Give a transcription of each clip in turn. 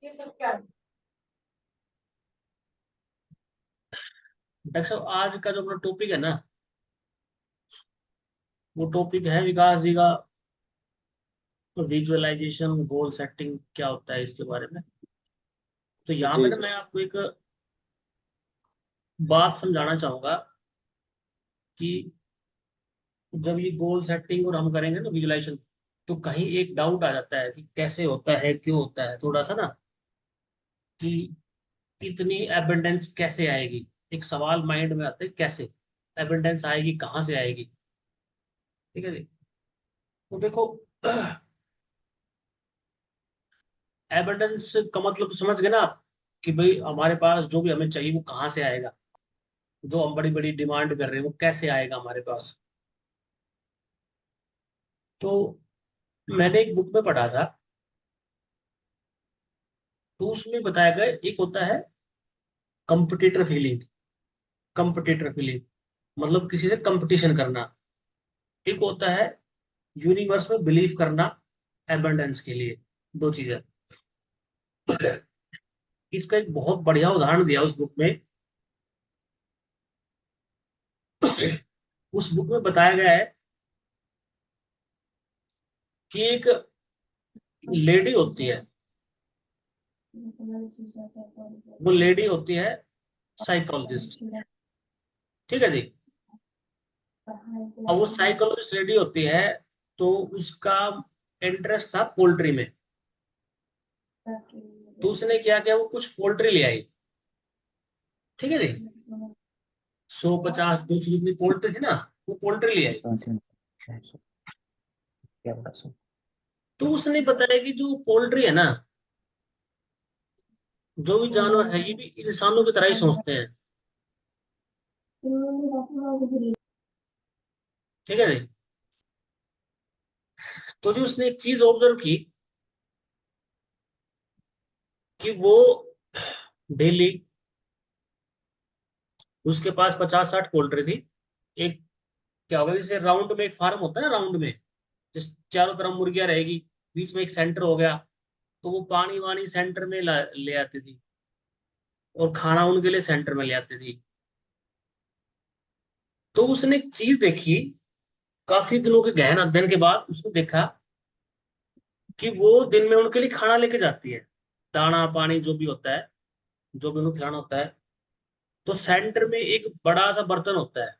Doctor साहब, आज का जो अपना टॉपिक है ना, वो टॉपिक है विकास जी का विजुअलाइजेशन गोल सेटिंग क्या होता है इसके बारे में। तो यहाँ पे जी ना जी। मैं आपको एक बात समझाना चाहूंगा कि जब ये गोल सेटिंग और हम करेंगे ना विजुअलाइजेशन, तो कहीं एक डाउट आ जाता है कि कैसे होता है, क्यों होता है, थोड़ा सा ना, कि इतनी एबंडेंस कैसे आएगी। एक सवाल माइंड में आता है, कैसे एबंडेंस आएगी, कहाँ से आएगी। ठीक है जी। तो देखो, एबंडेंस का मतलब तो समझ गए ना आप, कि भाई हमारे पास जो भी हमें चाहिए वो कहाँ से आएगा। जो हम बड़ी बड़ी डिमांड कर रहे हैं वो कैसे आएगा हमारे पास। तो मैंने एक बुक में पढ़ा था, तो उसमें बताया गया एक होता है कंपटीटर फीलिंग। कंपटीटर फीलिंग मतलब किसी से कंपटीशन करना। एक होता है यूनिवर्स में बिलीव करना एबंडेंस के लिए। दो चीजें। इसका एक बहुत बढ़िया उदाहरण दिया उस बुक में। उस बुक में बताया गया है कि एक लेडी होती है। वो लेडी होती है साइकोलॉजिस्ट। ठीक है जी। अब वो साइकोलॉजिस्ट लेडी होती है, तो उसका इंटरेस्ट था पोल्ट्री में। तो उसने क्या किया, वो कुछ पोल्ट्री ले आई। ठीक है जी। 150 200 जितनी पोल्ट्री थी ना, वो पोल्ट्री ले आई। तो उसने बताया कि जो पोल्ट्री है ना, जो भी जानवर है, ये भी इंसानों की तरह ही सोचते हैं। ठीक है जी। तो जो उसने एक चीज ऑब्जर्व की, कि वो डेली, उसके पास 50 60 पोल्ट्री थी। एक क्या होगा, जैसे राउंड में एक फार्म होता है ना, राउंड में जिस चारों तरफ मुर्गियां रहेगी, बीच में एक सेंटर हो गया। तो वो पानी वानी सेंटर में ले आती थी, और खाना उनके लिए सेंटर में ले आती थी। तो उसने एक चीज देखी, काफी दिनों के गहन अध्ययन के बाद उसने देखा कि वो दिन में उनके लिए खाना लेके जाती है, दाना पानी जो भी होता है, जो भी उन्हें खिलाना होता है। तो सेंटर में एक बड़ा सा बर्तन होता है,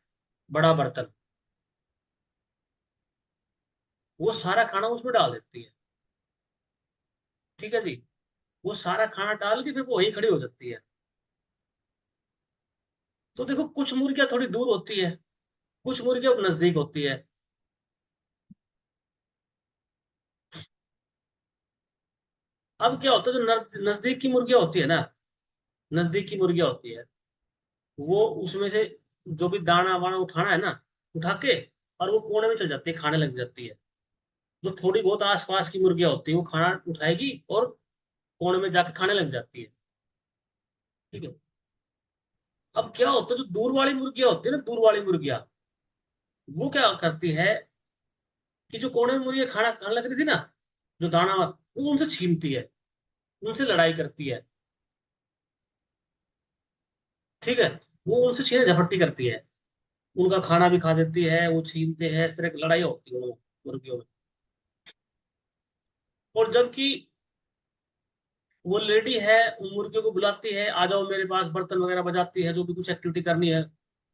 बड़ा बर्तन। वो सारा खाना उसमें डाल देती है। ठीक है जी। वो सारा खाना डाल के फिर वो वहीं खड़ी हो जाती है। तो देखो, कुछ मुर्गियां थोड़ी दूर होती है, कुछ मुर्गियां नजदीक होती है। अब क्या होता है, जो नजदीक की मुर्गियां होती है ना, नजदीक की मुर्गियां होती है, वो उसमें से जो भी दाना वाना उठाना है ना, उठा के और वो कोने में चल जाती है, खाने लग जाती है। जो थोड़ी बहुत आसपास की मुर्गियां होती है, वो खाना उठाएगी और कोने में जाके खाने लग जाती है। ठीक है। अब क्या होता है, जो दूर वाली मुर्गियां होती है ना, दूर वाली मुर्गियां, वो क्या करती है कि जो कोने में मुर्गियां खाना खाने लग रही थी ना, जो दाना, वो उनसे छीनती है, उनसे लड़ाई करती है। ठीक है। वो उनसे छीने झपट्टी करती है, उनका खाना भी खा देती है, वो छीनते हैं, इस तरह की लड़ाई होती है मुर्गियों में। और जबकि वो लेडी है, उन मुर्गियों को बुलाती है, आ जाओ मेरे पास, बर्तन वगैरह बजाती है, जो भी कुछ एक्टिविटी करनी है।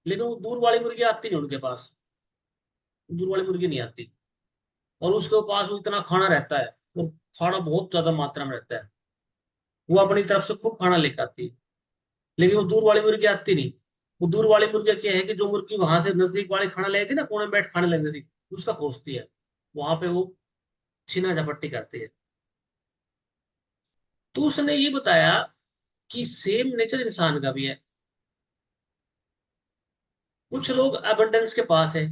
लेकिन वो दूर वाली मुर्गी आती नहीं उनके पास, दूर वाली मुर्गी नहीं आती। और उसके पास वो इतना खाना रहता है, वो खाना बहुत ज्यादा मात्रा में रहता है। वो अपनी तरफ से खूब खाना लेकर आती है, लेकिन वो दूर वाली मुर्गी आती नहीं। वो दूर वाली मुर्गी क्या है, कि जो मुर्गी वहां से नजदीक वाली खाना ले थी ना, कोने में बैठ खाने लग रही थी, उसका खोजती है, वहां पे वो छीना झपट्टी करती है। तो उसने ये बताया कि सेम नेचर इंसान का भी है। कुछ लोग अबंडेंस के पास है।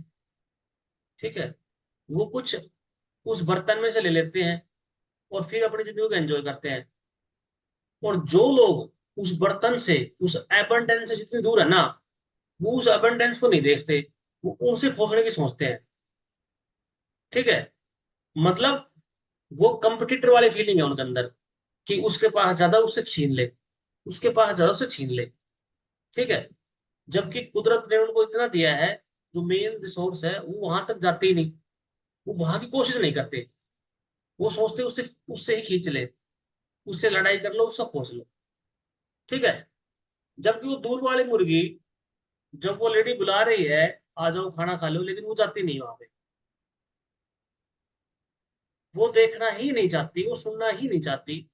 ठीक है। वो कुछ उस बर्तन में से ले लेते हैं, और फिर अपनी जिंदगी को एंजॉय करते हैं। और जो लोग उस बर्तन से, उस एबंडेंस से जितनी दूर है ना, वो उस एबंडेंस को नहीं देखते, वो उनसे खोसने की सोचते हैं। ठीक है। मतलब वो कंपटीटर वाली फीलिंग है उनके अंदर। कि उसके पास ज्यादा उससे छीन ले, उसके पास ज्यादा उससे छीन ले। ठीक है। जबकि कुदरत ने उनको इतना दिया है, जो मेन रिसोर्स है वो वहां तक जाते ही नहीं, वो वहां की कोशिश नहीं करते। वो सोचते उससे उससे ही खींच ले, उससे लड़ाई कर लो, उससे खोस लो। ठीक है। जबकि वो दूर वाली मुर्गी, जब वो लेडी बुला रही है, आ जाओ खाना खा लो, लेकिन वो जाती नहीं वहां पे। वो देखना ही नहीं चाहती, वो सुनना ही नहीं चाहती,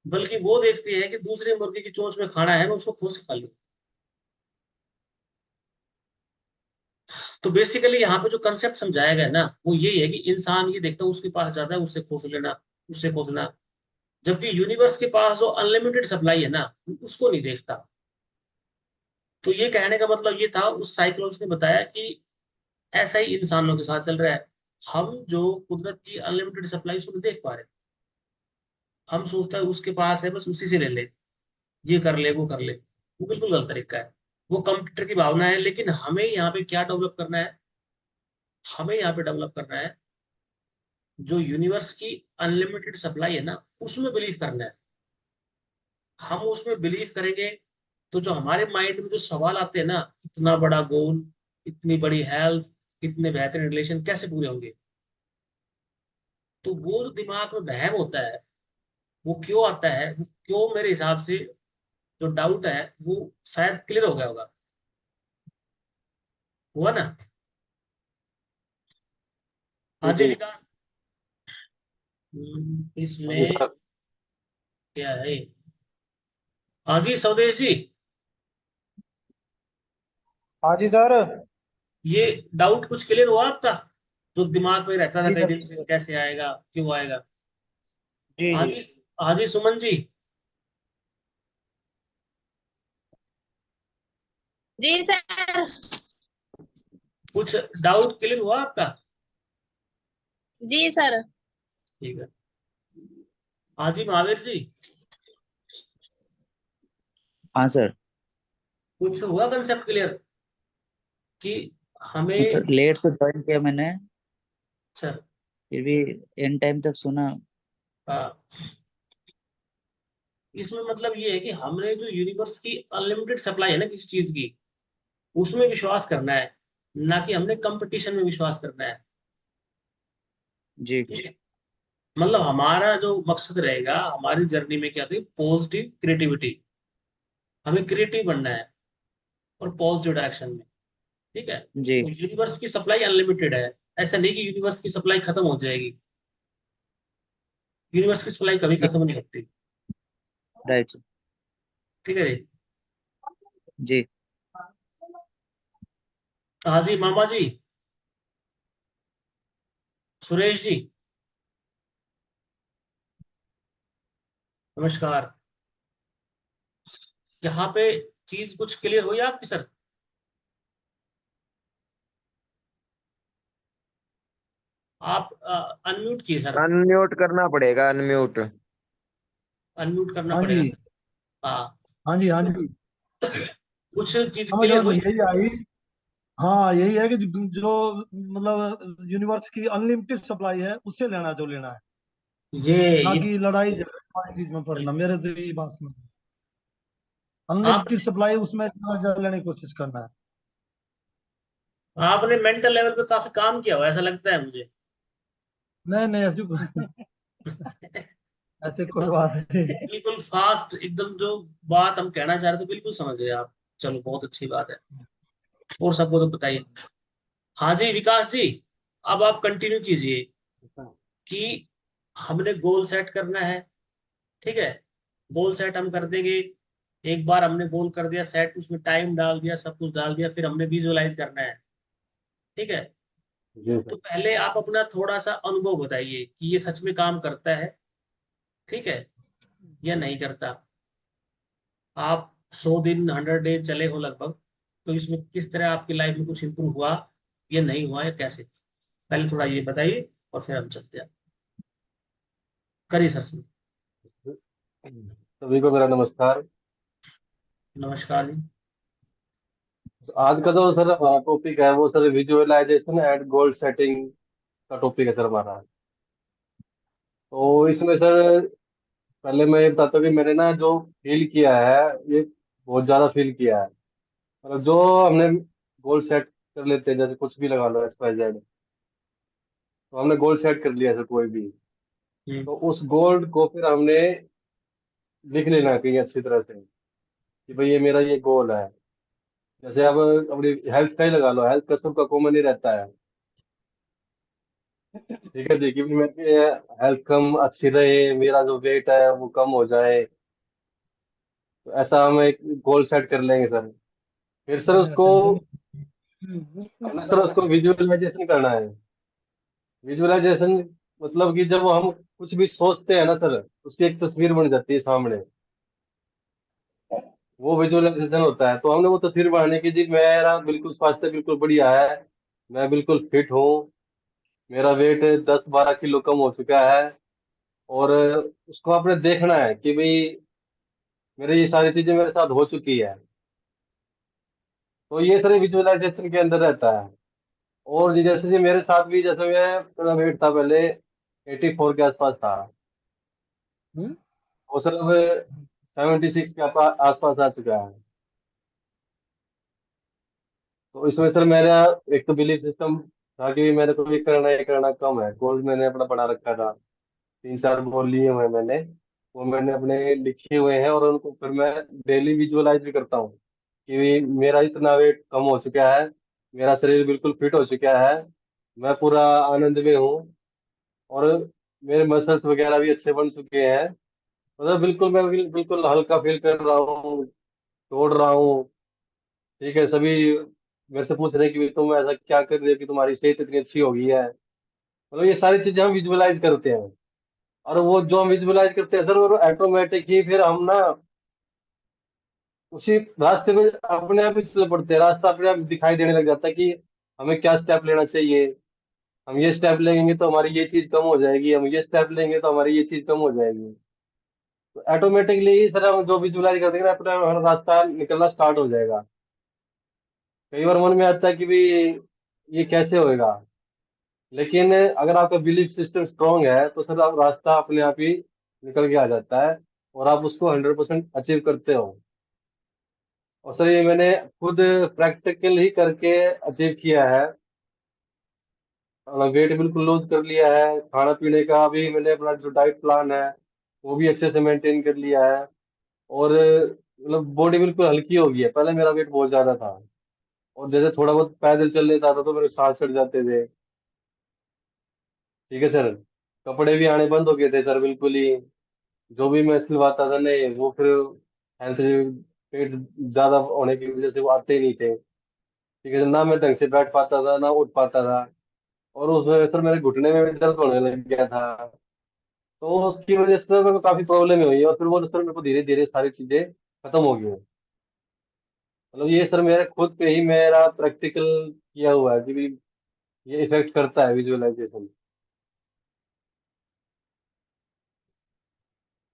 बल्कि वो देखती है कि दूसरी मुर्गी की चोंच में खाना है, मैं उसको खुद से खा लूं। तो बेसिकली यहाँ पे जो कंसेप्ट समझाया गया है ना, वो यही है कि इंसान ये देखता है उसके पास ज्यादा है, उससे खोस लेना, उससे खोसना। जबकि यूनिवर्स के पास जो अनलिमिटेड सप्लाई है ना, वो उसको नहीं देखता। तो ये कहने का मतलब ये था, उस साइकोलॉजिस्ट ने बताया कि ऐसा ही इंसानों के साथ चल रहा है। हम जो कुदरत की अनलिमिटेड सप्लाई उसको नहीं देख पा रहे। हम सोचता है उसके पास है, बस उसी से ले ले, ये कर ले, वो कर ले। वो बिल्कुल गलत तरीका है। वो कंप्यूटर की भावना है। लेकिन हमें यहाँ पे क्या डेवलप करना है? हमें यहाँ पे डेवलप करना है, जो यूनिवर्स की अनलिमिटेड सप्लाई है ना, उसमें बिलीव करना है। हम उसमें बिलीव करेंगे, तो जो हमारे माइंड में जो सवाल आते हैं ना, इतना बड़ा गोल, इतनी बड़ी हेल्थ, इतने बेहतरीन रिलेशन कैसे पूरे होंगे, तो वो जो दिमाग में वहम होता है, वो क्यों आता है, वो क्यों, मेरे हिसाब से जो डाउट है वो शायद क्लियर हो गया होगा। हुआ ना? हाँ जी जी जी। विकास। हाँ जी इसमें सर। क्या है? हाँ जी स्वदेश जी। हाँ जी सर। ये डाउट कुछ क्लियर हुआ आपका, जो दिमाग में रहता था जी कई सर। दिन से, कैसे आएगा, क्यों आएगा? जी हाँ जी। जी। हाँ जी सुमन जी। जी सर। कुछ डाउट क्लियर हुआ आपका? जी सर। ठीक है। हाँ जी महावीर जी। हाँ सर। कुछ तो हुआ कंसेप्ट क्लियर कि हमें। लेट तो ज्वाइन किया मैंने, सर। फिर भी एंड टाइम तक सुना। हाँ, इसमें मतलब ये है कि हमने जो यूनिवर्स की अनलिमिटेड सप्लाई है ना किसी चीज की, उसमें विश्वास करना है, ना कि हमने कंपटीशन में विश्वास करना है। जी। ठीक है। मतलब हमारा जो मकसद रहेगा हमारी जर्नी में, क्या थी, पॉजिटिव क्रिएटिविटी। हमें क्रिएटिव बनना है, और पॉजिटिव डायरेक्शन में। ठीक है। जी। तो यूनिवर्स की सप्लाई अनलिमिटेड है। ऐसा नहीं कि यूनिवर्स की सप्लाई खत्म हो जाएगी। यूनिवर्स की सप्लाई कभी खत्म नहीं होती। Right sir. ठीक है जी। जी। हाँ जी मामा जी। सुरेश जी। नमस्कार। यहाँ पे चीज कुछ क्लियर हुई आपकी सर? आप अनम्यूट किए सर। अनम्यूट करना पड़ेगा, अनम्यूट। अनम्यूट करना हाँ पड़ेगा जी। सर। हाँ। हाँ जी। हाँ तो जी। कुछ चीज समझ क्लियर में हुई? यही आई। हाँ यही है कि जो मतलब यूनिवर्स की अनलिमिटेड सप्लाई है उससे लेना जो लेना है, ये ना ये कि लड़ाई झगड़े वाली चीज में पड़ना। मेरे तो यही बात समझ। आपने अनलिमिटेड सप्लाई उसमें ज्यादा से ज्यादा लेने की कोशिश करना है। आपने मेंटल लेवल पे काफी काम किया हुआ ऐसा लगता है मुझे। नहीं नहीं, ऐसी ऐसे कोई बात नहीं। बिल्कुल फास्ट एकदम, जो बात हम कहना चाह रहे थे बिल्कुल समझ गए आप। चलो बहुत अच्छी बात है। और सबको तो बताइए। हाँ जी विकास जी। अब आप कंटिन्यू कीजिए कि हमने गोल सेट करना है। ठीक है। गोल सेट हम कर देंगे। एक बार हमने गोल कर दिया सेट, उसमें टाइम डाल दिया, सब कुछ डाल दिया, फिर हमने विजुअलाइज करना है। ठीक है। जी तो सर। पहले आप अपना थोड़ा सा अनुभव बताइए कि ये सच में काम करता है, ठीक है, या नहीं करता। आप 100 दिन 100 डे चले हो लगभग, तो इसमें किस तरह आपकी लाइफ में कुछ इंप्रूव हुआ या नहीं हुआ, या कैसे? पहले थोड़ा ये बताइए, और फिर हम चलते हैं। करिए सर शुरू। सभी को मेरा नमस्कार। नमस्कार जी। तो आज का जो सर हमारा टॉपिक है वो sir visualisation and goal setting का टॉपिक है सर हमारा। तो इसमें सर पहले मैं ये बताता हूँ कि मैंने ना जो फील किया है, ये बहुत ज्यादा फील किया है। मतलब जो हमने गोल सेट कर लेते हैं, जैसे कुछ भी लगा लो XYZ, तो हमने गोल सेट कर लिया सर कोई भी, हम्म। तो उस गोल को फिर हमने लिख लेना कहीं अच्छी तरह से कि भाई ये मेरा ये गोल है। जैसे अब अपनी हेल्थ का ही लगा लो, हेल्थ का सबका कॉमन ही रहता है। ठीक है जी, कि भी मेरी हेल्थ कम अच्छी रहे, मेरा जो वेट है वो कम हो जाए, तो ऐसा हम एक गोल सेट कर लेंगे सर। फिर सर उसको हमने सर उसको विजुअलाइजेशन करना है। विजुअलाइजेशन मतलब कि जब हम कुछ भी सोचते हैं ना सर, उसकी एक तस्वीर बन जाती है सामने, वो विजुअलाइजेशन होता है। तो हमने वो तस्वीर बनाने की जी, मेरा बिल्कुल स्वास्थ्य बिल्कुल बढ़िया है, मैं बिल्कुल फिट हूँ, मेरा वेट 10-12 किलो कम हो चुका है। और उसको आपने देखना है कि भाई मेरे ये सारी चीजें मेरे साथ हो चुकी है। तो ये सारे विजुअलाइजेशन के अंदर रहता है। और जी जैसे जी मेरे साथ भी, जैसे मैं मेरा वेट था पहले 84 के आसपास था, वो सर अब 76 के आसपास आ चुका है। तो इसमें सर मेरा एक तो बिलीफ सिस्टम था कि मेरे को ये करना कम है। गोल मैंने अपना बना रखा था, 3-4 गोल लिए हुए हैं मैंने, वो मैंने अपने लिखे हुए हैं, और उनको फिर मैं डेली विजुअलाइज भी करता हूँ कि मेरा इतना वेट कम हो चुका है, मेरा शरीर बिल्कुल फिट हो चुका है, मैं पूरा आनंद में हूँ, और मेरे मसल्स वगैरह भी अच्छे बन चुके हैं। मतलब बिल्कुल मैं बिल्कुल हल्का फील कर रहा हूँ, दौड़ रहा हूँ। ठीक है, सभी मेरे से पूछ रहे हैं कि तुम ऐसा क्या कर रहे हो कि तुम्हारी सेहत इतनी अच्छी हो गई है। मतलब ये सारी चीजें हम विजुअलाइज करते हैं, और वो जो हम विजुअलाइज करते हैं सर, वो ऑटोमेटिक ही फिर हम ना उसी रास्ते में अपने आप ही चल पड़ते हैं। रास्ता अपने आप दिखाई देने लग जाता है कि हमें क्या स्टेप लेना चाहिए। हम ये स्टेप लेंगे तो हमारी ये चीज कम हो जाएगी, हम ये स्टेप लेंगे तो हमारी ये चीज कम हो जाएगी। तो ऑटोमेटिकली ही सर हम जो विजुअलाइज करते हैं ना, अपना हमारा रास्ता निकलना स्टार्ट हो जाएगा। कई बार मन में आता है कि भाई ये कैसे होएगा, लेकिन अगर आपका बिलीफ सिस्टम स्ट्रांग है तो सर आप रास्ता अपने आप ही निकल के आ जाता है, और आप उसको 100% अचीव करते हो। और सर ये मैंने खुद प्रैक्टिकल ही करके अचीव किया है। वेट बिल्कुल लूज कर लिया है, खाना पीने का भी मैंने अपना जो डाइट प्लान है वो भी अच्छे से मेंटेन कर लिया है। और मतलब बॉडी बिल्कुल हल्की हो गई है। पहले मेरा वेट बहुत ज्यादा था, और जैसे थोड़ा बहुत पैदल चल लेता था तो मेरे सांस चढ़ जाते थे। ठीक है सर, कपड़े भी आने बंद हो गए थे सर बिल्कुल ही। जो भी मैं सिलवाता था नहीं, वो फिर हेल्थ पेट ज्यादा होने की वजह से वो आते ही नहीं थे। ठीक है, ना मैं ढंग से बैठ पाता था, ना उठ पाता था, और उसमें सर मेरे घुटने में भी दर्द होने लग गया था। तो उसकी वजह से मेरे को काफी प्रॉब्लम हुई, और फिर वो सर मेरे को धीरे धीरे सारी चीजें खत्म हो गई हैं। मतलब ये सर मेरे खुद पे ही मेरा प्रैक्टिकल किया हुआ है कि भी ये इफेक्ट करता है विजुअलाइजेशन।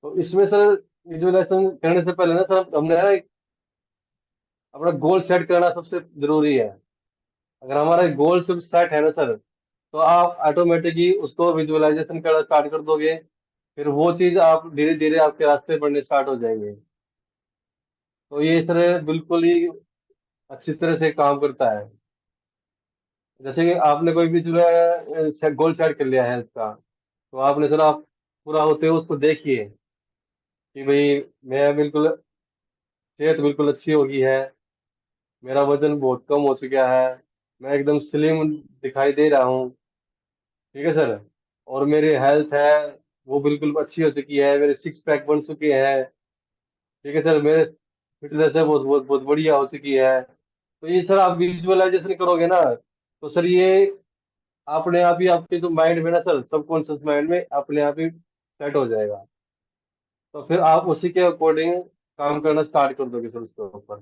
तो इसमें सर विजुअलाइजेशन करने से पहले ना सर हमने ना एक अपना गोल सेट करना सबसे जरूरी है। अगर हमारा गोल सब सेट है ना सर, तो आप ऑटोमेटिकली उसको विजुअलाइजेशन करना स्टार्ट कर दोगे, फिर वो चीज आप धीरे धीरे आपके रास्ते बढ़ने स्टार्ट हो जाएंगे। तो ये सर बिल्कुल ही अच्छी तरह से काम करता है। जैसे कि आपने कोई भी जो है गोल सेट कर लिया है हेल्थ का, तो आपने सर आप पूरा होते हुए उसको देखिए कि भाई मैं बिल्कुल सेहत बिल्कुल अच्छी हो गई है, मेरा वजन बहुत कम हो चुका है, मैं एकदम स्लिम दिखाई दे रहा हूँ। ठीक है सर, और मेरी हेल्थ है वो बिल्कुल अच्छी हो चुकी है, मेरे सिक्स पैक बन चुके हैं। ठीक है सर, मेरे फिटनेस है बहुत बहुत बहुत बढ़िया हो चुकी है। तो ये सर आप विजुअलाइजेशन करोगे ना, तो सर ये अपने आप ही आपके जो माइंड में ना सर, सबकॉन्शियस माइंड में अपने आप ही सेट हो जाएगा। तो फिर आप उसी के अकॉर्डिंग काम करना स्टार्ट कर दोगे सर उसके ऊपर।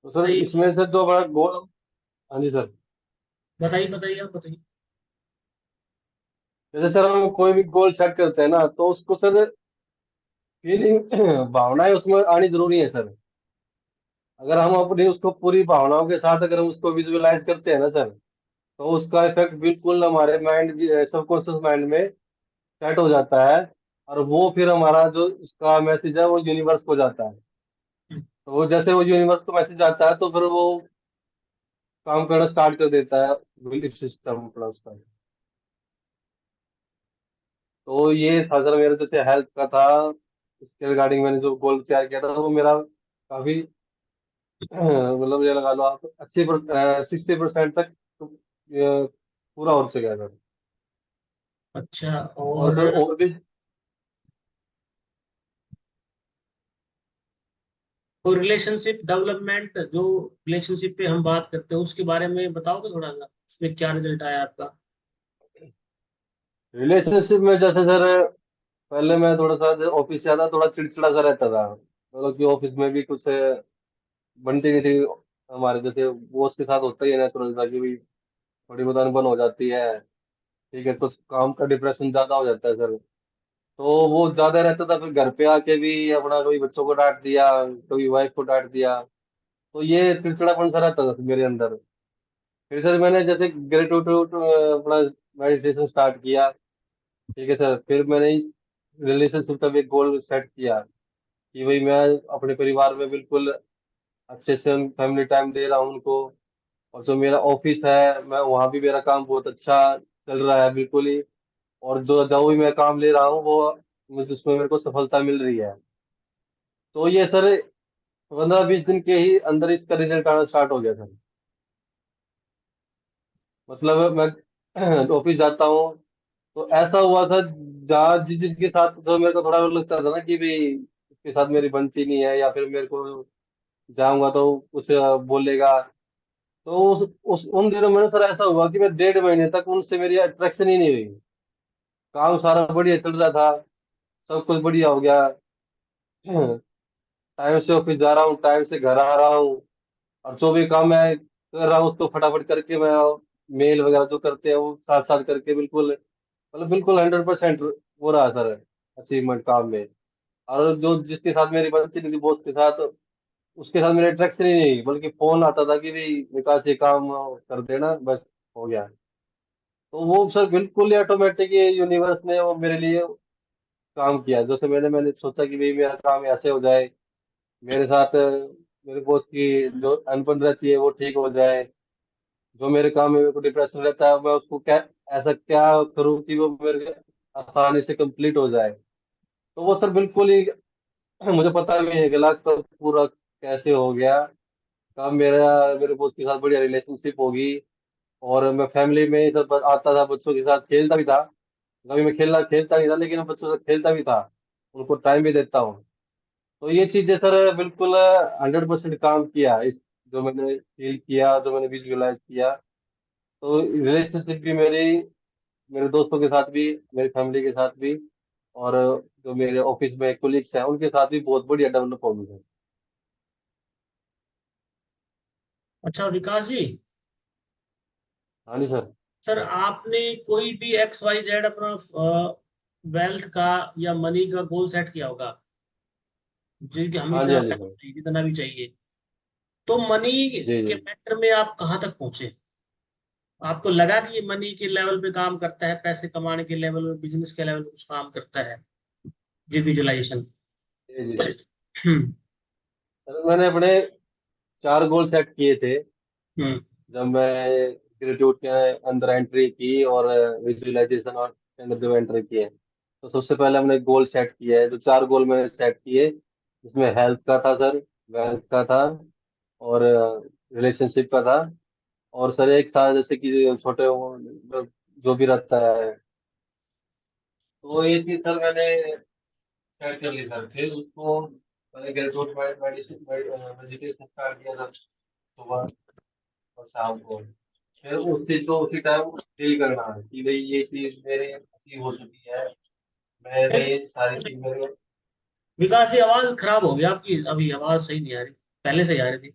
तो सर बताइए इसमें से जो हमारा गोल। हाँ जी सर। बताइए बताइए आप बताइए। जैसे सर हम कोई भी गोल सेट करते हैं ना, तो उसको सर फीलिंग भावनाएं उसमें आनी जरूरी है सर। अगर हम अपनी उसको पूरी भावनाओं के साथ अगर हम उसको विजुअलाइज करते हैं ना सर, तो उसका इफेक्ट बिल्कुल हमारे माइंड, सबकॉन्शियस माइंड में सेट हो जाता है, और वो फिर हमारा जो इसका मैसेज है वो यूनिवर्स को जाता है। तो वो जैसे वो यूनिवर्स को मैसेज आता है तो फिर वो काम करना स्टार्ट कर देता है, बिलीफ सिस्टम अपना उसका। तो ये था सर मेरा, जैसे हेल्थ का था, इसके रिगार्डिंग मैंने जो गोल तैयार किया था वो मेरा काफी मतलब ये लगा लो आप 60% तक पूरा हो चुका है सर। अच्छा। और और सर और भी। कोई रिलेशनशिप डेवलपमेंट, जो रिलेशनशिप पे हम बात करते हैं उसके बारे में बताओगे थोड़ा सा, उसमें क्या रिजल्ट आया आपका? रिलेशनशिप में जैसे सर, पहले मैं थोड़ा सा ऑफिस से ज्यादा थोड़ा चिड़चिड़ा सा रहता था, मतलब कि ऑफिस में भी कुछ बनती नहीं थी हमारे, जैसे बॉस के साथ होता ही है नेचुरल सा कि भी थोड़ी बहुत अनबन हो जाती है। ठीक है, कुछ काम का डिप्रेशन ज्यादा हो जाता है सर। तो वो ज्यादा रहता था, फिर घर पे आके भी अपना कभी बच्चों को डांट दिया, कभी वाइफ को डांट दिया। तो ये चिड़चिड़ापन सा रहता था मेरे अंदर। फिर सर मैंने जैसे ग्रेटिट्यूड अपना मेडिटेशन स्टार्ट किया। ठीक है सर, फिर मैंने इस रिलेशनशिप का भी एक गोल सेट किया कि भाई मैं अपने परिवार में बिल्कुल अच्छे से फैमिली टाइम दे रहा हूँ उनको। और जो मेरा ऑफिस है, मैं वहाँ भी मेरा काम बहुत अच्छा चल रहा है बिल्कुल ही। और जो जो भी मैं काम ले रहा हूँ वो मुझे उसमें मेरे को सफलता मिल रही है। तो ये सर 15-20 दिन के ही अंदर इसका रिजल्ट आना स्टार्ट हो गया सर। मतलब मैं ऑफिस जाता हूँ तो ऐसा हुआ था, जहाँ जिसके साथ जो मेरे को थोड़ा लगता था ना कि भाई इसके साथ मेरी बनती नहीं है, या फिर मेरे को जाऊंगा तो कुछ बोलेगा। तो उस उन दिनों में ना सर ऐसा हुआ कि मैं 1.5 महीने तक उनसे मेरी अट्रैक्शन ही नहीं हुई। काम सारा बढ़िया चल रहा था, सब कुछ बढ़िया हो गया। टाइम से ऑफिस जा रहा हूँ, टाइम से घर आ रहा हूँ, और जो भी काम मैं कर रहा हूँ उसको फटाफट करके मैं मेल वगैरह जो करते हैं वो साथ साथ करके बिल्कुल, मतलब बिल्कुल 100% हो रहा है सर अचीवमेंट काम में। और जो जिसके साथ मेरी बनती नहीं थी बॉस के साथ, उसके साथ मेरी अट्रैक्शन ही नहीं, बल्कि फोन आता था कि भाई विकास ये काम कर देना, बस हो गया। तो वो सर बिल्कुल ही ऑटोमेटिक ये यूनिवर्स ने वो मेरे लिए काम किया। जैसे मैंने सोचा कि भाई मेरा काम ऐसे हो जाए, मेरे साथ मेरे बॉस की जो अनबन रहती है वो ठीक हो जाए, जो मेरे काम में मेरे को डिप्रेशन रहता है मैं उसको क्या, ऐसा क्या करूँ कि वो मेरे आसानी से कंप्लीट हो जाए। तो वो सर बिल्कुल ही मुझे पता भी नहीं चला तो पूरा कैसे हो गया। कब मेरे दोस्त के साथ बढ़िया रिलेशनशिप होगी, और मैं फैमिली में सब आता था, बच्चों के साथ खेलता भी था। कभी मैं खेलता नहीं था, लेकिन मैं बच्चों से खेलता भी था, उनको टाइम भी देता हूँ। तो ये चीजें सर बिल्कुल 100% काम किया इस, जो मैंने फील किया, जो मैंने विजुअलाइज किया। तो रिलेशनशिप भी मेरी, मेरे दोस्तों के साथ भी, मेरी फैमिली के साथ भी, और जो मेरे ऑफिस में कोलिग्स हैं उनके साथ भी बहुत बढ़िया डेवलप हो गई है। अच्छा विकास जी, हाँ जी सर। सर आपने कोई भी एक्स वाई जेड अपना वेल्थ का या मनी का गोल सेट किया होगा, जी कि हम हाँ जी, इतना हाँ जी पैसा सर। चाहिए, जितना भी चाहिए। तो मनी जी के जी। मैटर में आप कहाँ तक पहुंचे? आपको लगा कि ये मनी के लेवल पे काम करता है, पैसे कमाने के लेवल में, बिजनेस के लेवल पे कुछ काम करता है? जी विजुअलाइजेशन। जी जी। हम्म। सर मैंने अपने 4 गोल सेट किए थे हम्म। जब मैं ग्रेजुएट के अंदर एंट्री की, और विजुअलाइजेशन और के अंदर जब एंट्री किए। तो सबसे पहले हमने गोल सेट किया है, जो 4 गोल मैंने सेट किए, जिसमें हेल्थ का था सर, वेल्थ का था, और रिलेशनशिप का था, और सर एक था जैसे कि छोटे जो भी रहता है। तो ये चीज सर मैंने सेट कर ली सर। फिर उसको मैंने ग्रेजुएट मेडिसिन मेडिटेशन स्टार्ट किया सर, सुबह और शाम को। फिर उस चीज को उसी टाइम फील करना है कि भाई ये चीज मेरे अचीव हो चुकी है, मैंने ये सारी चीज मेरे। विकास जी, आवाज खराब हो गई आपकी, अभी आवाज सही नहीं आ रही, पहले सही आ रही थी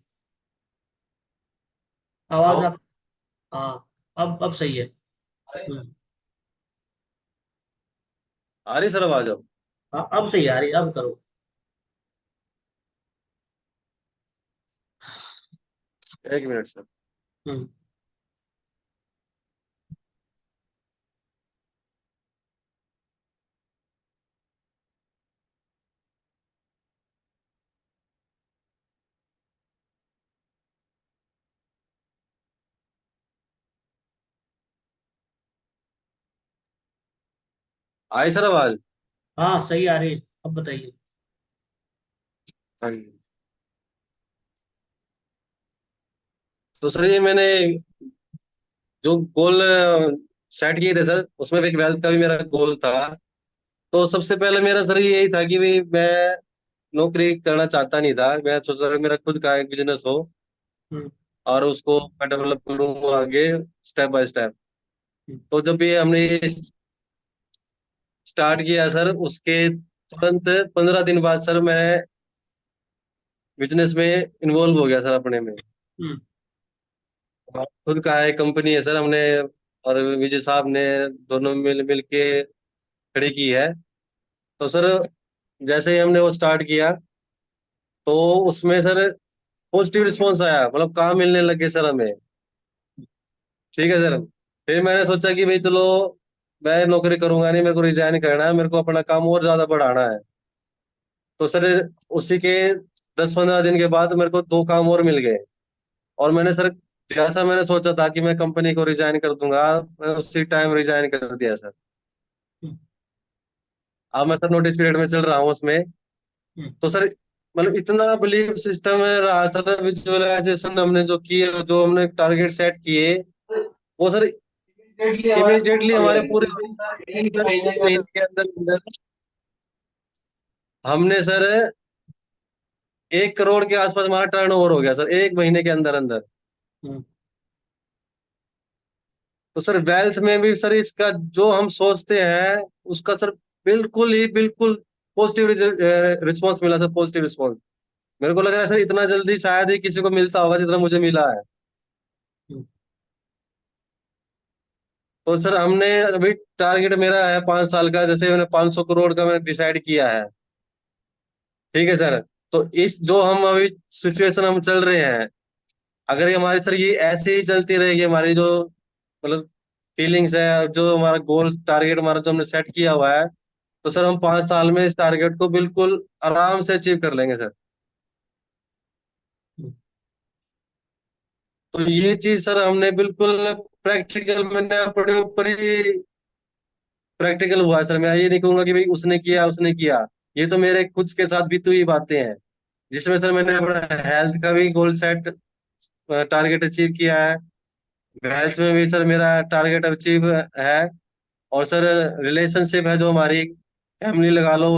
हेलो। आवाज आप। हाँ, अब सही है। हम्म। आ रही सर आवाज अब? हाँ, अब सही आ रही, अब करो। 1 मिनट सर। हम्म। आई सर आवाज? हाँ सही आ रही है, अब बताइए। हाँ जी। तो सर ये मैंने जो गोल सेट किए थे सर, उसमें एक वेल्थ का भी मेरा गोल था। तो सबसे पहले मेरा सर यही था कि भाई मैं नौकरी करना चाहता नहीं था, मैं सोचा था कि मेरा खुद का एक बिजनेस हो हम्म। और उसको मैं डेवलप करूँ आगे स्टेप बाय स्टेप। हम्म। तो जब ये हमने स्टार्ट किया सर, उसके तुरंत 15 दिन बाद सर मैं बिजनेस में इन्वॉल्व हो गया सर अपने में। हम्म। खुद का है कंपनी है सर हमने, और विजय साहब ने दोनों मिल मिल के खड़ी की है। तो सर जैसे ही हमने वो स्टार्ट किया तो उसमें सर पॉजिटिव रिस्पॉन्स आया, मतलब काम मिलने लगे सर हमें। ठीक है सर। फिर मैंने सोचा कि भाई चलो मैं नौकरी करूंगा नहीं, मेरे को रिजाइन करना है, मेरे को अपना काम और ज्यादा बढ़ाना है। तो सर उसी के 10-15 दिन के बाद मेरे को 2 काम और मिल गए। और मैंने सर जैसा मैंने सोचा था कि मैं कंपनी को रिजाइन कर दूंगा, मैं उसी टाइम रिजाइन कर दिया सर। हम्म। अब मैं सर नोटिस पीरियड में चल रहा हूँ उसमें। हम्म। तो सर मतलब इतना बिलीव सिस्टम है रहा सर, विजुअलाइजेशन हमने जो किए, जो हमने टारगेट सेट किए, वो सर इमीडिएटली हमारे पूरे एक महीने के महीने के अंदर अंदर हमने सर 1 करोड़ के आसपास हमारा टर्नओवर हो गया सर 1 महीने के अंदर अंदर। हम्म। तो सर वेल्थ में भी सर इसका जो हम सोचते हैं उसका सर बिल्कुल ही बिल्कुल पॉजिटिव रिस्पॉन्स मिला सर, पॉजिटिव रिस्पॉन्स। मेरे को लग रहा है सर इतना जल्दी शायद ही किसी को मिलता होगा जितना मुझे मिला है। हम्म। तो सर हमने अभी टारगेट मेरा है 5 साल का, जैसे मैंने 500 करोड़ का मैंने डिसाइड किया है। ठीक है सर। तो इस जो हम अभी सिचुएशन हम चल रहे हैं, अगर ये हमारी सर ये ऐसे ही चलती रहेगी, हमारी जो मतलब फीलिंग्स है, जो हमारा गोल टारगेट हमारा जो हमने सेट किया हुआ है, तो सर हम 5 साल में इस टारगेट को बिल्कुल आराम से अचीव कर लेंगे सर। हम्म। तो ये चीज सर हमने बिल्कुल प्रैक्टिकल, मैंने अपने ऊपर ही प्रैक्टिकल हुआ है सर। मैं ये नहीं कहूंगा कि भाई उसने किया उसने किया, ये तो मेरे खुद के साथ बीती हुई बातें हैं, जिसमें सर मैंने अपना हेल्थ का भी गोल सेट टारगेट अचीव किया है। हेल्थ में भी सर मेरा टारगेट अचीव है। और सर रिलेशनशिप है जो हमारी, फैमिली लगा लो,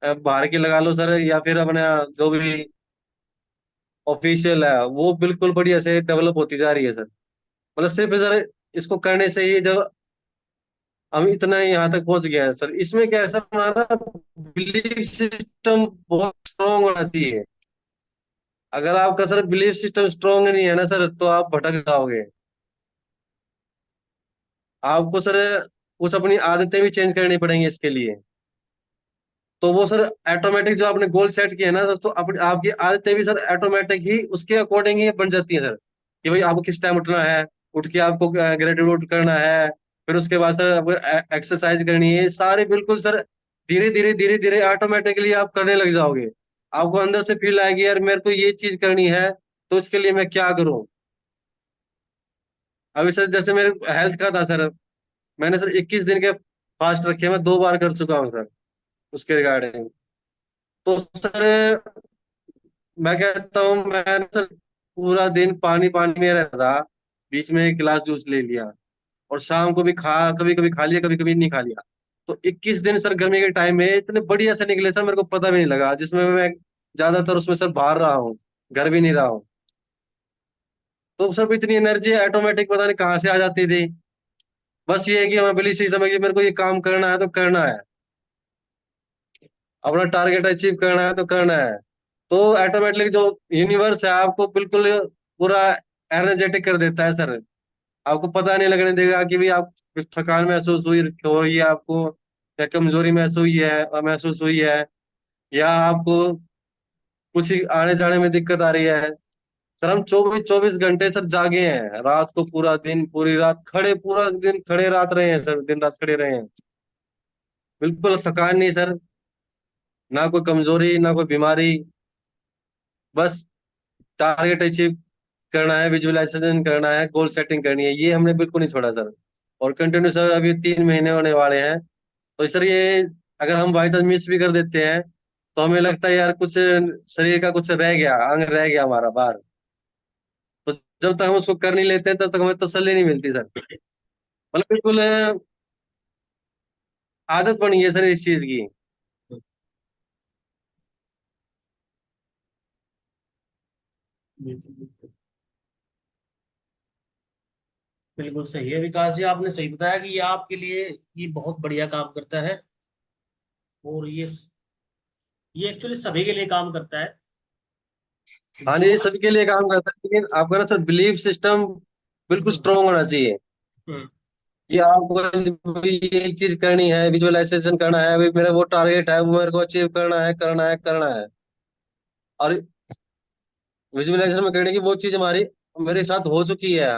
बाहर की लगा लो सर, या फिर अपने जो भी ऑफिशियल है, वो बिल्कुल बढ़िया से डेवलप होती जा रही है सर। मतलब सिर्फ सर इसको करने से ही जब हम इतना यहाँ तक पहुंच गया है सर, इसमें क्या है सर, हमारा बिलीफ सिस्टम बहुत स्ट्रांग होना चाहिए। अगर आपका सर बिलीफ सिस्टम स्ट्रांग नहीं है ना सर, तो आप भटक जाओगे। आपको सर कुछ अपनी आदतें भी चेंज करनी पड़ेंगी इसके लिए। तो वो सर ऑटोमेटिक जो आपने गोल सेट किया है ना, तो अपनी आपकी आदतें भी सर ऑटोमेटिक ही उसके अकॉर्डिंग ही बन जाती है सर। कि भाई आपको किस टाइम उठना है, उठ के आपको ग्रेजुएट करना है, फिर उसके बाद सर आपको एक्सरसाइज करनी है, सारे बिल्कुल सर धीरे धीरे धीरे धीरे ऑटोमेटिकली आप करने लग जाओगे। आपको अंदर से फील आएगी यार मेरे को ये चीज करनी है, तो इसके लिए मैं क्या करूं। अभी सर जैसे मेरे हेल्थ का था सर, मैंने सर 21 दिन के फास्ट रखे, मैं 2 बार कर चुका हूँ सर उसके रिगार्डिंग। तो सर मैं कहता हूँ मैं सर पूरा दिन पानी पानी में रहता था, बीच में एक गिलास जूस ले लिया, और शाम को भी कभी कभी खा लिया, कभी कभी नहीं खा लिया। तो 21 दिन सर गर्मी के टाइम में इतने बढ़िया से निकले सर, मेरे को पता भी नहीं लगा, जिसमें मैं ज्यादातर उसमें सर बाहर रहा हूँ, घर भी नहीं रहा हूँ। तो सर इतनी एनर्जी ऑटोमेटिक पता नहीं कहाँ से आ जाती थी। बस ये है कि हमें बिलीफ सिस्टम है कि मेरे को ये काम करना है तो करना है, अपना टारगेट अचीव करना है तो करना है। तो ऑटोमेटिकली जो यूनिवर्स है आपको बिल्कुल पूरा एनर्जेटिक कर देता है सर। आपको पता नहीं लगने देगा कि भाई आप थकान महसूस हुई हो रही है आपको, या कमजोरी महसूस हुई है, या आपको कुछ आने जाने में दिक्कत आ रही है। सर हम 24-24 घंटे सर जागे हैं, रात को पूरा दिन पूरी रात खड़े, पूरा दिन खड़े रात रहे हैं सर, दिन रात खड़े रहे हैं। बिल्कुल थकान नहीं सर, ना कोई कमजोरी ना कोई बीमारी। बस टारगेट अचीव करना है, विजुअलाइजेशन करना है, गोल सेटिंग करनी है, ये हमने बिल्कुल नहीं छोड़ा सर। और कंटिन्यू सर अभी 3 महीने होने वाले हैं, तो सर ये अगर हम बाई चांस मिस भी कर देते हैं तो हमें लगता है यार कुछ शरीर का कुछ रह गया, अंग रह गया हमारा बाहर। तो जब तक हम उसको कर नहीं लेते तब तक हमें तसल्ली नहीं मिलती सर। मतलब बिल्कुल आदत बन गई है सर इस चीज की। बिल्कुल बिल्कुल बिल्कुल सही है विकास जी, आपने सही बताया कि ये आपके लिए ये बहुत बढ़िया काम करता है। और ये एक्चुअली सभी के लिए काम करता है हाँ जी, जो। ये सबके लिए काम करता है, लेकिन आपका ना सर बिलीफ सिस्टम बिल्कुल हम्म, स्ट्रोंग होना चाहिए हम्म, कि आपको ये चीज करनी है, विजुअलाइजेशन करना है, अभी मेरा वो टारगेट है, वो मेरे को अचीव करना है, करना है, करना है। और विजुअलाइजेशन में करने की वो चीज हमारी मेरे साथ हो चुकी है।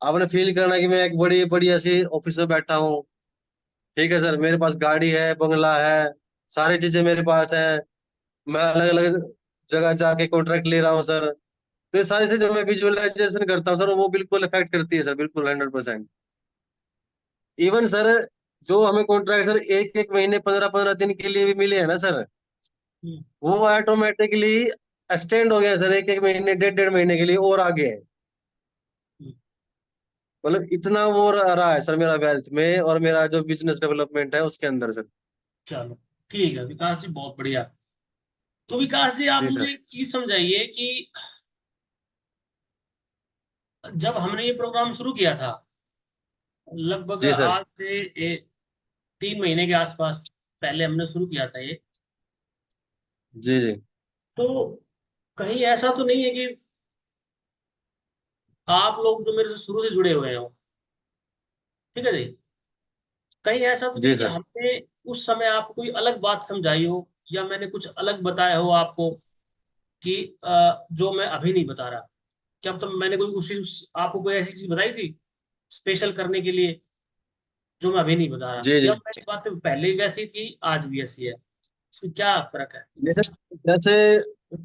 आपने फील करना है कि मैं एक बड़ी बढ़िया सी ऑफिस में बैठा हूँ, ठीक है सर, मेरे पास गाड़ी है, बंगला है, सारी चीजें मेरे पास है, मैं अलग अलग जगह जाके कॉन्ट्रैक्ट ले रहा हूँ सर। तो ये सारी चीजें मैं विजुअलाइजेशन करता हूँ सर, वो बिल्कुल इफेक्ट करती है सर, बिल्कुल 100%। इवन सर जो हमें कॉन्ट्रैक्ट सर एक एक महीने 15-15 दिन के लिए भी मिले हैं ना सर, हम्म, वो ऑटोमेटिकली एक्सटेंड हो गया सर, एक एक महीने, डेढ़ डेढ़ महीने के लिए और आगे है। हम्म। मतलब इतना वो रहा है सर मेरा वेल्थ में और मेरा जो बिजनेस डेवलपमेंट है उसके अंदर सर। चलो ठीक है विकास जी, बहुत बढ़िया। तो विकास जी आप जी मुझे सर। ये समझाइए कि जब हमने ये प्रोग्राम शुरू किया था, लगभग जी सर। आज से 3 महीने के आसपास पहले हमने शुरू किया था ये। जी जी। तो कहीं ऐसा तो नहीं है कि आप लोग जो मेरे से शुरू से जुड़े हुए हो, ठीक है जी, कहीं ऐसा तो नहीं जी कि सर। हमने उस समय आपको कोई अलग बात समझाई हो या मैंने कुछ अलग बताया हो आपको कि जो मैं अभी नहीं बता रहा। क्या तो मैंने कोई आपको कोई ऐसी चीज बताई थी स्पेशल करने के लिए जो मैं अभी नहीं बता रहा, जी या जी। मेरी बातें पहले ही वैसी थी आज भी ऐसी है, इसमें क्या फर्क है? जैसे जैसे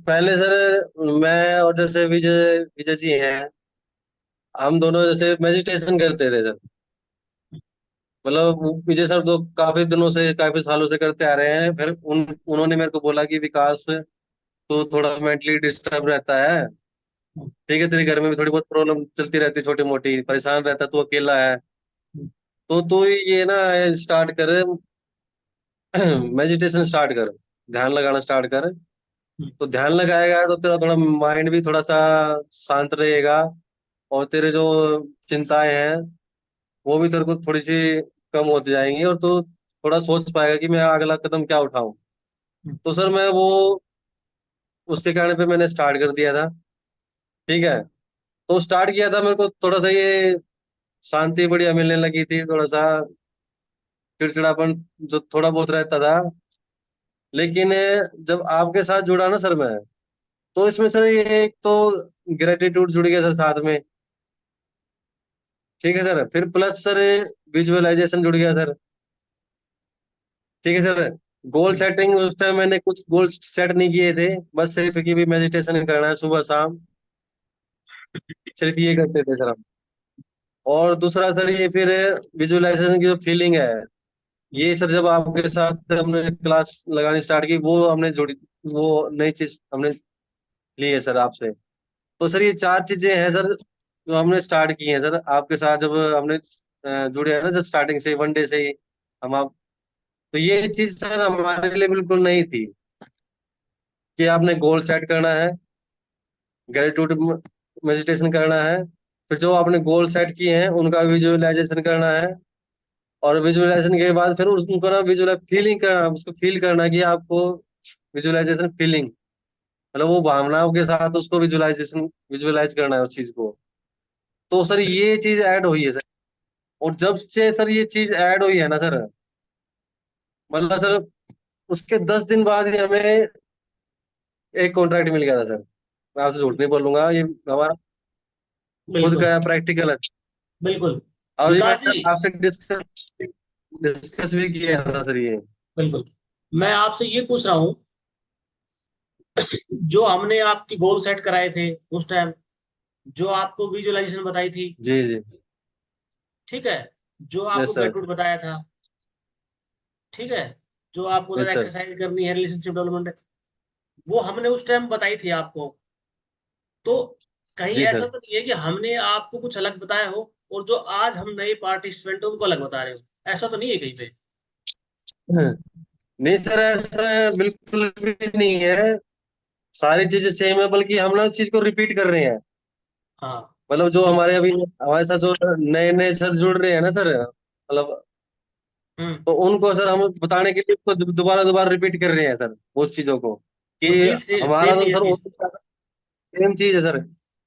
पहले सर मैं और जैसे विजय विजय जी हैं, हम दोनों जैसे मेडिटेशन करते थे सर। मतलब विजय सर तो काफी दिनों से, काफी सालों से करते आ रहे हैं, फिर उन्होंने मेरे को बोला कि विकास तो थोड़ा मेंटली डिस्टर्ब रहता है, ठीक है, तेरे घर में भी थोड़ी बहुत प्रॉब्लम चलती रहती है, छोटी मोटी, परेशान रहता है, तू अकेला है, तो तू ये ना स्टार्ट कर, मेडिटेशन स्टार्ट कर, ध्यान लगाना स्टार्ट कर। तो ध्यान लगाएगा तो तेरा थोड़ा माइंड भी थोड़ा सा शांत रहेगा, और तेरे जो चिंताएं हैं वो भी तेरे को थोड़ी सी कम होती जाएंगी, और तू थोड़ा सोच पाएगा कि मैं अगला कदम क्या उठाऊं। तो सर मैं वो उसके कारण पे मैंने स्टार्ट कर दिया था, ठीक है। तो स्टार्ट किया था, मेरे को थोड़ा सा ये शांति बढ़िया मिलने लगी थी, थोड़ा सा चिड़चिड़ापन जो थोड़ा बहुत रहता था। लेकिन जब आपके साथ जुड़ा ना सर मैं, तो इसमें सर ये एक तो ग्रेटिट्यूड जुड़ गया सर साथ में, ठीक है सर, फिर प्लस सर विजुअलाइजेशन जुड़ गया सर, ठीक है सर। गोल सेटिंग उस टाइम मैंने कुछ गोल सेट नहीं किए थे, बस सिर्फ कि भी मेडिटेशन करना है सुबह शाम, सिर्फ ये करते थे सर हम। और दूसरा सर ये फिर विजुअलाइजेशन की जो फीलिंग है, ये सर जब आपके साथ हमने क्लास लगानी स्टार्ट की, वो हमने जुड़ी, वो नई चीज हमने ली है सर आपसे। तो सर ये चार चीजें हैं सर जो हमने स्टार्ट की हैं सर आपके साथ, जब हमने जुड़े हैं ना, जब स्टार्टिंग से 1 डे से ही हम आप, तो ये चीज सर हमारे लिए बिल्कुल नहीं थी कि आपने गोल सेट करना है, ग्रेटिट्यूड मेडिटेशन करना है, फिर जो आपने गोल सेट किए हैं उनका विजुअलाइजेशन करना है, और विजुअलाइजेशन के बाद फिर उनको ना विजुअलाइज फीलिंग करना, उसको फील करना कि आपको विजुअलाइजेशन फीलिंग, मतलब वो भावनाओं के साथ उसको विजुअलाइजेशन विजुअलाइज करना है उस चीज को। तो सर ये चीज ऐड हुई है सर, और जब से सर ये चीज ऐड हुई है ना सर, मतलब सर उसके 10 दिन बाद ही हमें एक कॉन्ट्रैक्ट मिल गया था सर। मैं आपसे झूठ नहीं बोलूंगा, ये हमारा खुद बिल्कुल का प्रैक्टिकल है। बिल्कुल और ये विकास मैंने हाँ जी, आपसे डिस्कस डिस्कस भी किया था सर ये। बिल्कुल मैं आपसे ये पूछ रहा हूँ, जो हमने आपकी गोल सेट कराए थे उस टाइम, जो आपको विजुअलाइजेशन बताई थी, जी जी। ठीक है, जो आपको यस सर। ग्रेटूड बताया था, ठीक है, जो आपको उधर यस सर। एक्सरसाइज करनी है, रिलेशनशिप डेवलपमेंट है, वो हमने उस टाइम बताई थी आपको। तो कहीं जी ऐसा सर। तो नहीं है कि हमने आपको कुछ अलग बताया हो और जो आज हम नए पार्टिसिपेंट उनको अलग बता रहे हो, ऐसा तो नहीं है कहीं पे? नहीं सर, ऐसा बिल्कुल भी नहीं है। सारी चीजें सेम है, बल्कि हम ना उस चीज को रिपीट कर रहे हैं। हाँ। मतलब जो हमारे अभी हमारे साथ जो नए नए सर जुड़ रहे हैं ना सर, मतलब हम्म। तो उनको सर हम बताने के लिए उसको दोबारा दोबारा रिपीट कर रहे हैं सर, उस चीजों को कि वो चीज हमारा सेम तो ही है सर चीज। सेम चीज है सर।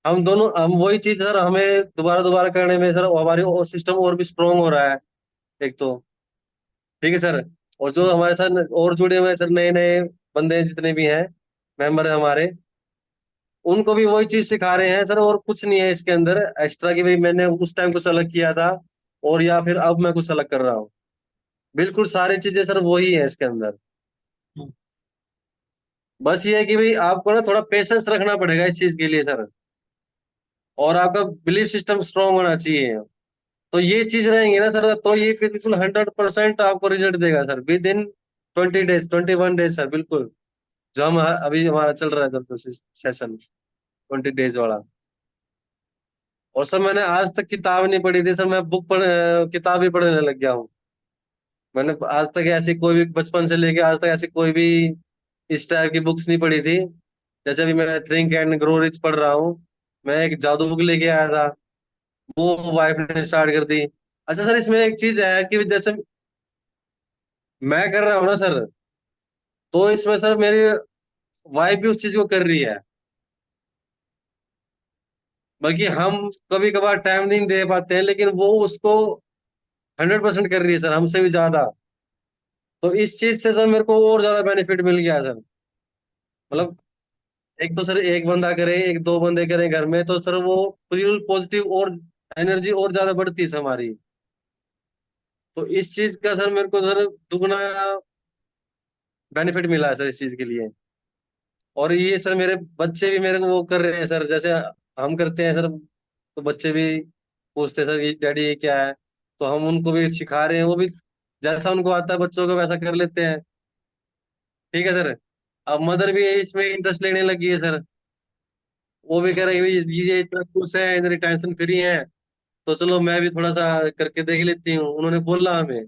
हम दोनों हम वही चीज सर, हमें दोबारा दोबारा करने में सर हमारी और सिस्टम और भी स्ट्रोंग हो रहा है एक तो। ठीक है सर। और जो हमारे साथ और जुड़े हुए हैं सर, नए नए बंदे जितने भी हैं, मेंबर है हमारे, उनको भी वही चीज सिखा रहे हैं सर। और कुछ नहीं है इसके अंदर एक्स्ट्रा कि भाई मैंने उस टाइम कुछ अलग किया था और या फिर अब मैं कुछ अलग कर रहा हूँ। बिल्कुल सारी चीजें सर वही है इसके अंदर। हम्म। बस ये है कि भाई आपको ना थोड़ा पेशेंस रखना पड़ेगा इस चीज के लिए सर, और आपका बिलीफ सिस्टम स्ट्रांग होना चाहिए। तो ये चीज रहेंगी ना सर, तो ये बिल्कुल 100% आपको रिजल्ट देगा sir, with in 20 days, 21 days sir, बिल्कुल। जो हम अभी हमारा चल रहा है सर सेशन 20 डेज वाला। और सर मैंने आज तक किताब नहीं पढ़ी थी सर, मैं किताब ही पढ़ने लग गया हूँ। मैंने आज तक ऐसी कोई भी, बचपन से लेके आज तक ऐसी कोई भी इस टाइप की बुक्स नहीं पढ़ी थी। जैसे अभी मैं थिंक एंड ग्रो रिच पढ़ रहा हूँ, मैं एक जादू बुक लेके आया था, वो वाइफ ने स्टार्ट कर दी। अच्छा सर, इसमें एक चीज है कि जैसे मैं कर रहा हूँ ना सर, तो इसमें सर मेरी वाइफ भी उस चीज को कर रही है। बल्कि हम कभी कभार टाइम नहीं दे पाते हैं, लेकिन वो उसको 100% कर रही है सर, हमसे भी ज्यादा। तो इस चीज से सर मेरे को और ज्यादा बेनिफिट मिल गया सर। मतलब एक तो सर एक बंदा करे, एक दो बंदे करें घर में, तो सर वो फुल पॉजिटिव और एनर्जी और ज्यादा बढ़ती है सर हमारी। तो इस चीज का सर मेरे को सर दुगना बेनिफिट मिला है सर इस चीज के लिए। और ये सर मेरे बच्चे भी मेरे को वो कर रहे हैं सर, जैसे हम करते हैं सर, तो बच्चे भी पूछते हैं सर ये डैडी ये क्या है। तो हम उनको भी सिखा रहे हैं, वो भी जैसा उनको आता है बच्चों को वैसा कर लेते हैं। ठीक है सर। अब मदर भी इसमें इंटरेस्ट लेने लगी है सर, वो भी कह रही है ये इतना खुश है, इतनी टेंशन फ्री है, तो चलो मैं भी थोड़ा सा करके देख लेती हूँ, उन्होंने बोला हमें।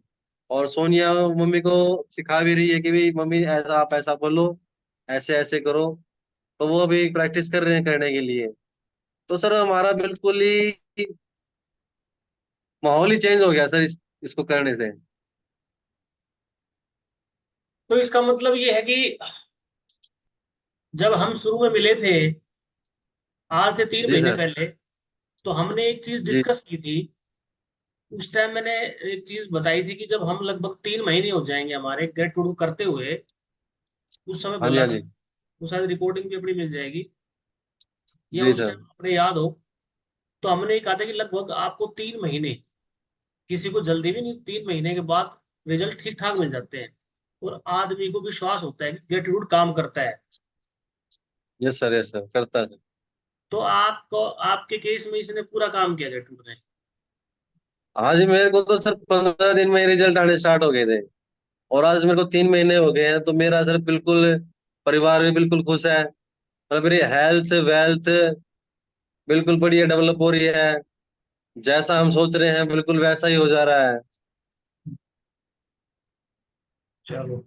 और सोनिया मम्मी को सिखा भी रही है कि भाई मम्मी ऐसा आप ऐसा बोलो, ऐसे ऐसे करो। तो वो अभी प्रैक्टिस कर रहे हैं करने के लिए। तो सर हमारा बिल्कुल ही माहौल ही चेंज हो गया सर इसको करने से। तो इसका मतलब ये है कि जब हम शुरू में मिले थे, आज से तीन जी महीने सर। पहले, तो हमने एक चीज जी। डिस्कस की थी। उस टाइम मैंने एक चीज बताई थी कि जब हम लगभग 3 महीने हो जाएंगे हमारे गेट टू करते हुए, उस समय हाँ जी, बोला हाँ था। जी। वो शायद रिकॉर्डिंग भी अपनी मिल जाएगी, या जी उस सर। टाइम अपने याद हो। तो हमने ये कहा था कि लगभग आपको 3 महीने, किसी को जल्दी भी नहीं, 3 महीने के बाद रिजल्ट ठीक ठाक मिल जाते हैं। और आदमी को विश्वास होता है कि गेट काम करता है। यस सर, यस सर, करता है सर। तो आपको, आपके केस में इसने पूरा काम किया गेट ने। आज मेरे को तो सर 15 दिन में रिजल्ट आने स्टार्ट हो गए थे, और आज मेरे को 3 महीने हो गए हैं, तो मेरा सर बिल्कुल परिवार भी बिल्कुल खुश है। मतलब मेरी हेल्थ वेल्थ बिल्कुल बढ़िया डेवलप हो रही है। जैसा हम सोच रहे हैं बिल्कुल वैसा ही हो जा रहा है। चलो।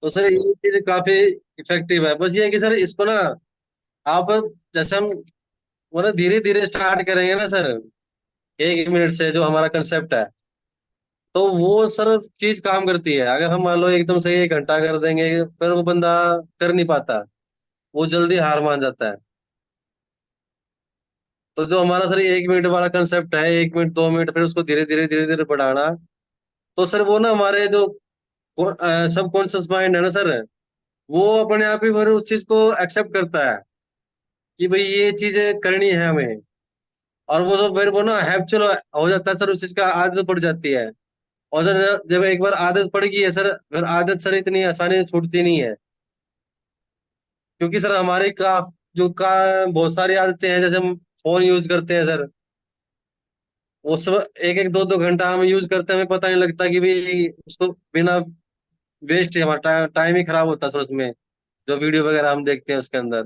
तो सर ये चीज काफी इफेक्टिव है। बस ये है कि सर इसको ना आप, जैसे हम वो ना धीरे धीरे स्टार्ट करेंगे ना सर, 1 मिनट से जो हमारा कंसेप्ट है, तो वो सर चीज काम करती है। अगर हम मान लो एकदम से 1 घंटा कर देंगे, फिर वो बंदा कर नहीं पाता, वो जल्दी हार मान जाता है। तो जो हमारा सर 1 मिनट वाला कंसेप्ट है, 1 मिनट 2 मिनट, फिर उसको धीरे धीरे बढ़ाना, तो सर वो ना हमारे जो सब कॉन्शियस माइंड है ना सर, वो अपने आप ही फिर उस चीज को एक्सेप्ट करता है कि भाई ये चीजें करनी है हमें। और वो तो फिर वो ना हैबिचुअल हो जाता है सर, उस चीज का आदत पड़ जाती है। और सर जब एक बार आदत पड़ गई है सर, फिर आदत सर इतनी आसानी से छूटती नहीं है। क्योंकि सर हमारी बहुत सारी आदतें हैं, जैसे हम फोन यूज करते हैं सर, उस एक एक दो दो घंटा हम यूज करते हैं, हमें पता नहीं लगता कि भी उसको बिना वेस्ट ही, हमारा टाइम ही खराब होता है सर उसमें, जो वीडियो वगैरह हम देखते हैं उसके अंदर।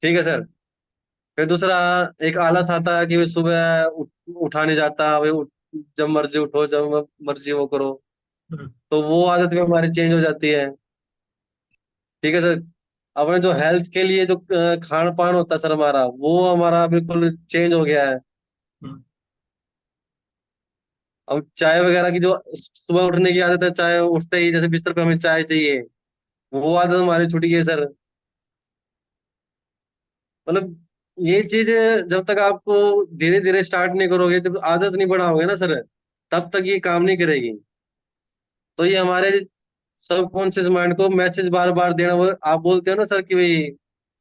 ठीक है सर। फिर दूसरा, एक आलस आता है कि सुबह उठा नहीं जाता, जब मर्जी उठो, जब मर्जी वो करो, हम्म, तो वो आदत भी हमारी चेंज हो जाती है। ठीक है सर। अपने जो हेल्थ के लिए जो खान पान होता है सर हमारा, वो हमारा बिल्कुल चेंज हो गया है। हम्म, अब चाय वगैरह की जो सुबह उठने की आदत है, चाय उठते ही जैसे बिस्तर पे हमें चाय चाहिए, वो आदत हमारी छूट गई है सर। मतलब ये चीज जब तक आपको धीरे धीरे स्टार्ट नहीं करोगे, जब आदत नहीं बनाओगे ना सर, तब तक ये काम नहीं करेगी। तो ये हमारे सबकॉन्शियस माइंड को मैसेज बार बार देना, वो आप बोलते हो ना सर कि भाई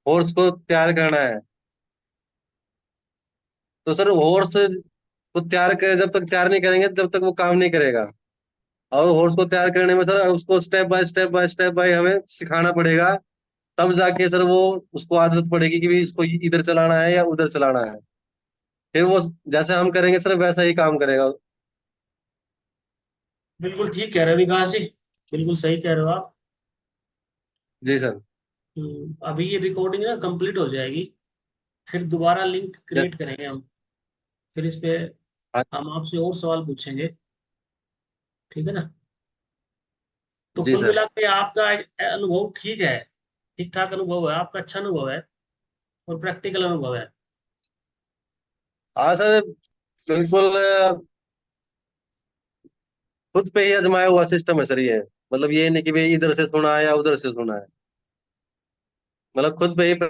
हॉर्स को तैयार करना है, तो सर हॉर्स को तैयार कर, जब तक तैयार नहीं करेंगे तब तक वो काम नहीं करेगा। और हॉर्स को तैयार करने में सर उसको स्टेप बाय हमें सिखाना पड़ेगा, तब जाके सर वो उसको आदत पड़ेगी कि भाई इसको इधर चलाना है या उधर चलाना है। फिर वो जैसे हम करेंगे सर वैसा ही काम करेगा। बिल्कुल ठीक कह रहे हो विकास जी, बिल्कुल सही कह रहे हो आप। जी सर। अभी ये रिकॉर्डिंग ना कंप्लीट हो जाएगी, फिर दोबारा लिंक क्रिएट करेंगे हम, फिर इस पे हाँ, हम आपसे और सवाल पूछेंगे, ठीक है ना। तो जी कुल सर। मिला के आपका अनुभव ठीक है, ठीक ठाक अनुभव है आपका, अच्छा अनुभव है और प्रैक्टिकल अनुभव है। हाँ सर, बिल्कुल खुद पे ही आजमाया हुआ सिस्टम है सर ये। मतलब ये नहीं कि भाई इधर से सुना है या उधर से सुना है, मतलब खुद पे ही